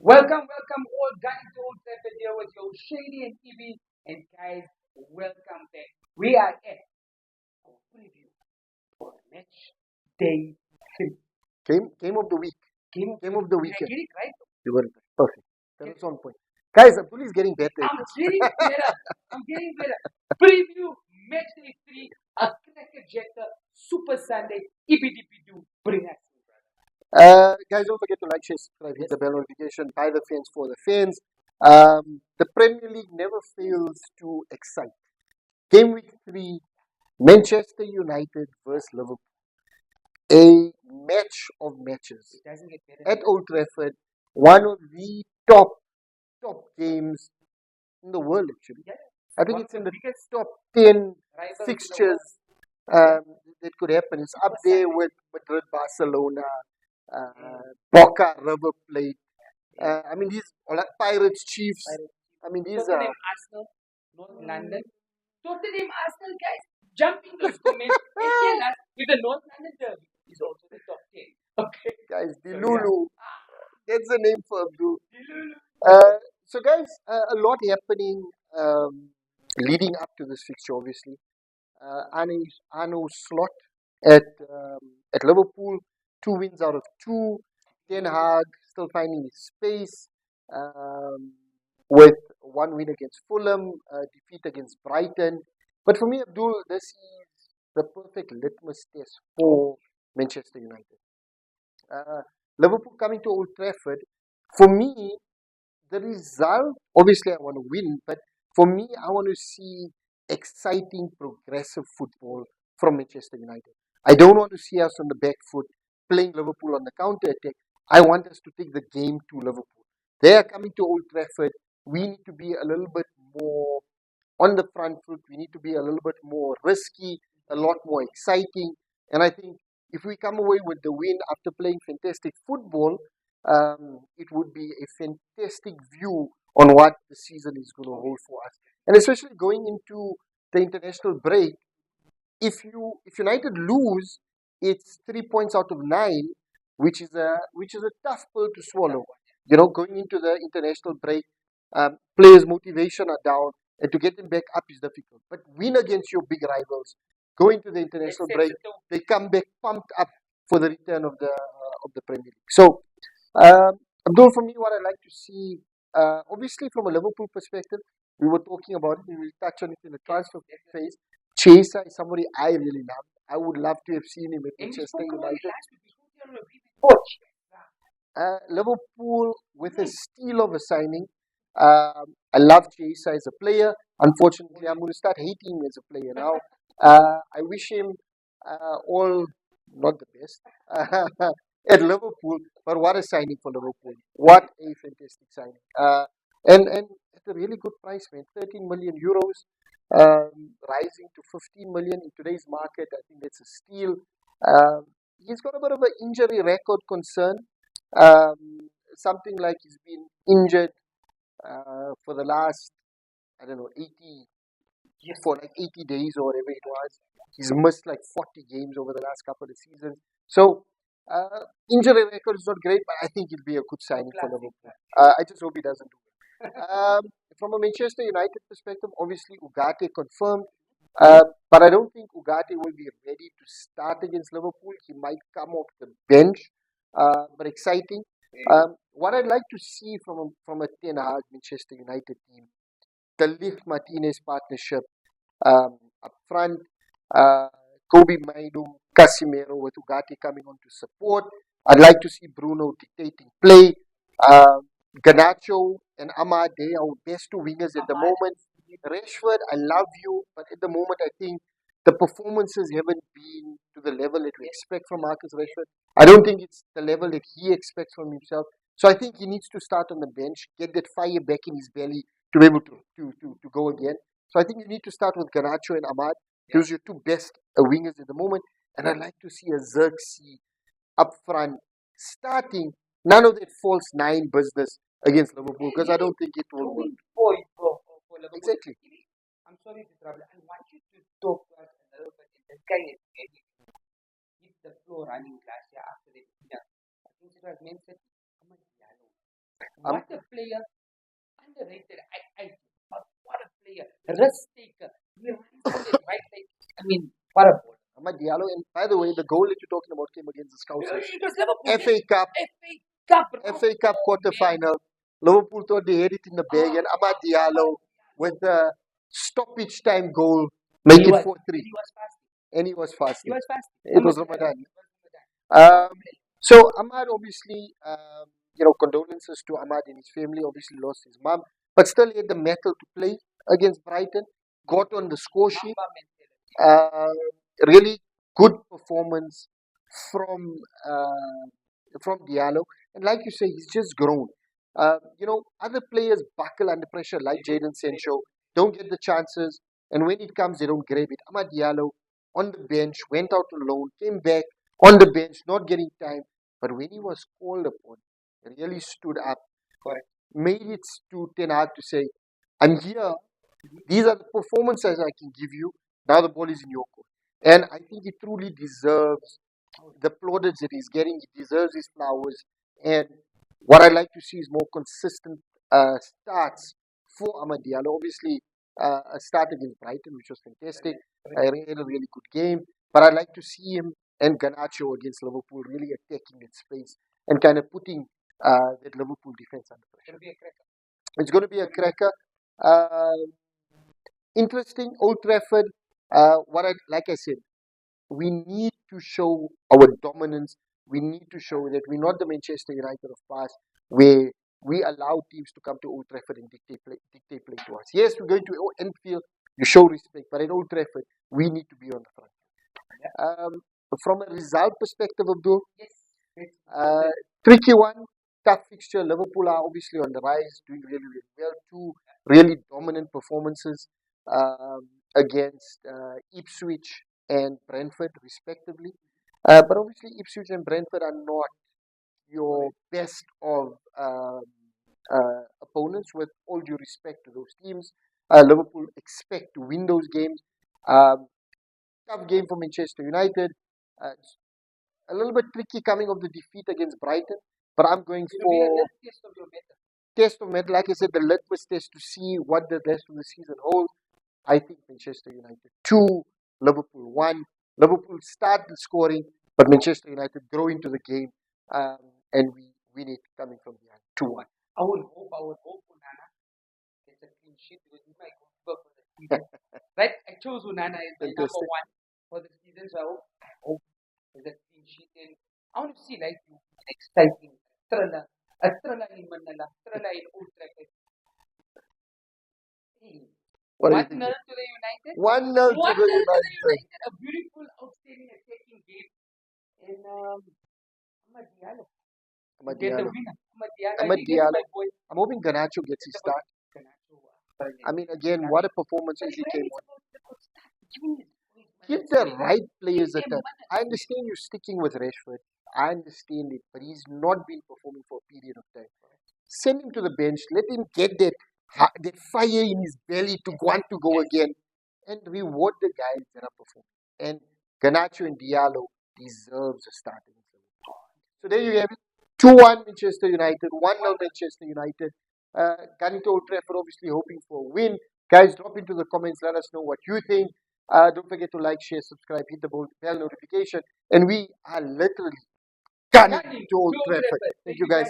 Welcome all guys to Old Trafford here with your Shady and Evie. And guys, welcome back. We are at our preview for match day 3. Game of the week. Game of the Did I weekend. get it right? You got it perfect. That was on point. Guys, Abdul is getting better at I'm this. getting better. I'm getting better. Preview match day 3, a cracker jetter, Super Sunday, EBDP2. Bring us in, brother. Guys, don't forget to like, share, subscribe, hit Yes. the bell notification, by the fans for the fans. The Premier League never fails to excite. Game week 3, Manchester United versus Liverpool. A match of matches It doesn't get better at than Old Trafford. One of the top games in the world, actually. that. I think One it's of in the the biggest top 10 rivals in the world. fixtures Yeah. that could happen. It's up Super there Sunday. with Madrid, Barcelona, Yeah. Boca, River Plate. Yeah. I mean, these are like Pirates, Chiefs. Pirates. I mean, these Tottenham, are. Arsenal, North London. Tottenham, Arsenal, guys, jump in those comments and tell us if the North London derby is also the top 10. Okay. Guys, the So, yeah. Lulu. That's the name for Abdul. Dilulu. So, guys, a lot happening leading up to this fixture, obviously. Arno Slot at Liverpool, 2 wins out of 2. Ten Hag still finding his space with 1 win against Fulham, defeat against Brighton. But for me, Abdul, this is the perfect litmus test for Manchester United. Uh, Liverpool coming to Old Trafford, for me, the result, obviously, I want to win, but for me, I want to see exciting, progressive football from Manchester United. I don't want to see us on the back foot playing Liverpool on the counter attack. I want us to take the game to Liverpool. They are coming to Old Trafford. We need to be a little bit more on the front foot. We need to be a little bit more risky, a lot more exciting. And I think if we come away with the win after playing fantastic football, it would be a fantastic view on what the season is going to hold for us. And especially going into the international break, if United lose, it's 3 points out of 9, which is a tough pill to swallow. Going into the international break, players' motivation are down, and to get them back up is difficult. But win against your big rivals, go into the international break, they come back pumped up for the return of the Premier League. So, Abdul, for me, what I like to see, obviously from a Liverpool perspective, we were talking about it, we will touch on it in the transfer phase. Chaser is somebody I really love. I would love to have seen him at And we Manchester spoke about it United. last week. We spoke here on a preview coach. Liverpool with a steal of a signing. I love Chaser as a player. Unfortunately, I'm going to start hating him as a player now. I wish him all not the best at Liverpool, but what a signing for Liverpool! What a fantastic signing! And at a really good price, man. 13 million euros, rising to 15 million in today's market. I think that's a steal. Um, he's got a bit of an injury record concern. Something like he's been injured for the last, I don't know, 80, for like 80 days or whatever it was. He's missed like 40 games over the last couple of seasons. So, injury record is not great, but I think it'll be a good signing for Liverpool. I just hope he doesn't do it. From a Manchester United perspective, obviously Ugarte confirmed, but I don't think Ugarte will be ready to start against Liverpool. He might come off the bench, but exciting. What I'd like to see from a Ten Hag Manchester United team, the Ligt Martinez partnership up front, uh, Kobe Mainu, Casimiro with Ugarte coming on to support. I'd like to see Bruno dictating play. Ganacho and Ahmad, they are our best two wingers at the moment. Rashford, I love you, but at the moment I think the performances haven't been to the level that we expect from Marcus Rashford. I don't think it's the level that he expects from himself. So I think he needs to start on the bench, get that fire back in his belly to be able to go again. So I think you need to start with Ganacho and Ahmad. Those are your two best wingers at the moment. And I'd like to see a Xerxes up front starting none of that false nine business against Liverpool because I don't think it will work. For Liverpool. Exactly. I'm sorry to trouble. I want you to talk to us a little bit. The guy is ready to hit the floor running last year after the I think it was mentioned. Um, What a player, underrated. What a player, risk taker. He runs on his right leg. I mean, what a ball. Ahmad Diallo, and by the way, the goal that you're talking about came against the Scousers. It was Liverpool. FA Cup, FA Cup, bro. FA Cup Oh, quarter man. final. Liverpool thought they had it in the bag, Oh, and Ahmad Diallo with the stoppage time goal He make it was, 4-3, he was fast. and he was He fasting. was fast. It was Ahmad Diallo. Ramadan. It was Ramadan. Um, so Ahmad, obviously, condolences to Ahmad and his family. Obviously, lost his mum, but still he had the mettle to play against Brighton. Got on the score sheet. Mamba mentality. Really good performance from Diallo, and like you say, he's just grown. Other players buckle under pressure, like Jadon Sancho, don't get the chances, and when it comes, they don't grab it. Ahmad Diallo on the bench, went out on loan, came back on the bench, not getting time, but when he was called upon, he really stood up, Correct. made it to Ten Hag to say, "I'm here. These are the performances I can give you. Now the ball is in your court." And I think he truly deserves the plaudits that he's getting. He deserves his flowers. And what I like to see is more consistent starts for Amad Diallo. Obviously, a start against Brighton, which was fantastic. I had a really good game. But I like to see him and Garnacho against Liverpool really attacking that space and kind of putting that Liverpool defense under pressure. It's going to be a cracker. Uh, Interesting. Old Trafford. Like I said, we need to show our dominance. We need to show that we're not the Manchester United of past, where we allow teams to come to Old Trafford and dictate play to us. Yes, we're going to Enfield. You show respect, but at Old Trafford, we need to be on the front. Um, from a result perspective, Abdul, uh, tricky one, tough fixture. Liverpool are obviously on the rise, doing really, really well. Two really dominant performances against Ipswich and Brentford, respectively. But obviously, Ipswich and Brentford are not your best of opponents, with all due respect to those teams. Liverpool expect to win those games. Um, Tough game for Manchester United. It's a little bit tricky coming off the defeat against Brighton, but I'm going for test of metal. Like I said, the litmus test to see what the rest of the season holds. I think Manchester United 2, Liverpool 1. Liverpool start the scoring, but Manchester United grow into the game, um, and we win it coming from behind 2-1. I would hope Unana gets a clean sheet because he's my goalkeeper for the season. Right? I chose Unana as my number Fantastic. one for the season, so I hope there's a clean sheet in. I want to see like you an exciting a thriller in Manila, thriller in Old Trafford. Hey, What are you 1-0 thinking? to the United. 1-0 to 1-0 the to the United. United. A beautiful, outstanding attacking game. And Ahmad Diallo Ahmad get the Diallo. winner. Ahmad Diallo. I Ahmad think that's Diallo. my boy. I'm hoping Garnacho gets his It's about start. Garnacho. I mean, again, what a performance as he came on. Giving his boys Give minutes. the right players Give a them turn. minutes. I understand you're sticking with Rashford. I understand it, but he's not been performing for a period of time. Send him to the bench. Let him get that fire in his belly to want to go again, and reward the guys that are performing. And Garnacho and Diallo deserves a start in this league. So there you have it. 2-1 Manchester United, 1-0 Manchester United. Gunning to Old Trafford, obviously hoping for a win. Guys, drop into the comments. Let us know what you think. Don't forget to like, share, subscribe, hit the bell notification. And we are literally gunning to Old Trafford. Thank you, guys.